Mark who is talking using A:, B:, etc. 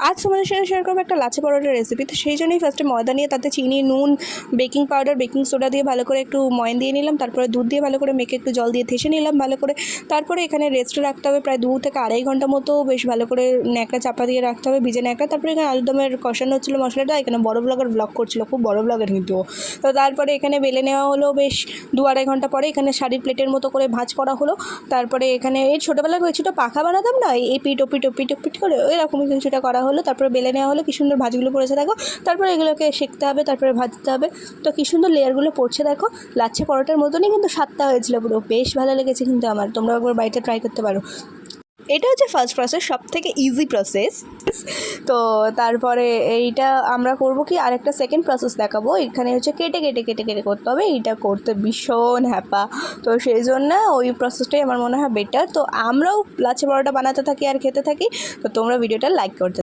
A: আজ তোমাদের সাথে শেয়ার করবো একটা লাচ্ছা পরোটার রেসিপি। তো সেই জন্যই ফার্স্টে ময়দা নিয়ে তাতে চিনি, নুন, বেকিং পাউডার, বেকিং সোডা দিয়ে ভালো করে একটু ময়ন দিয়ে নিলাম। তারপরে দুধ দিয়ে ভালো করে মেখে একটু জল দিয়ে থেসে নিলাম ভালো করে। তারপরে এখানে রেস্টে রাখতে হবে প্রায় 2 থেকে আড়াই ঘন্টা মতো, বেশ ভালো করে ন্যাকড়া চাপা দিয়ে রাখতে হবে, ভিজে ন্যাকড়া। তারপরে এখানে আলুদমের কষানো হচ্ছিলো মশলাটা, এখানে বড় ব্লগার ব্লগ করছিলো, খুব বড় ব্লগার কিন্তু। তো তারপরে এখানে বেলে নেওয়া হলো বেশ 2-2.5 ঘন্টা পরে। এখানে শাড়ির প্লেটের মতো করে ভাঁজ করা হলো। তারপরে এখানে এই ছোটোবেলায় ছোটো পাখা বানাতাম না, এই পিট ওপিট করে এরকমই কিছুটা করা হলো। তারপরে বেলে নেওয়া হলো, কি সুন্দর ভাঁজগুলো পড়েছে দেখো। তারপরে এগুলোকে সেঁকতে হবে, তারপরে ভাজতে হবে। তো কি সুন্দর লেয়ারগুলো পড়ছে দেখো, লাচ্ছা পরোটার মতনই কিন্তু স্বাদটা হয়েছিল পুরো, বেশ ভালো লেগেছে কিন্তু আমার। তোমরা একবার বাড়িতে ট্রাই করতে পারো। এটা হচ্ছে ফার্স্ট প্রসেস, সব থেকে ইজি প্রসেস। তো তারপরে এইটা আমরা করব কি, আরেকটা সেকেন্ড প্রসেস দেখাবো। এখানে হচ্ছে কেটে কেটে কেটে কেটে করতে হবে, এইটা করতে ভীষণ হ্যাপা। তো সেই জন্য ওই প্রসেসটাই আমার মনে হয় বেটার। তো আমরাও লাচ্ছা পরোটা বানাতে থাকি আর খেতে থাকি। তো তোমরা ভিডিওটা লাইক করতে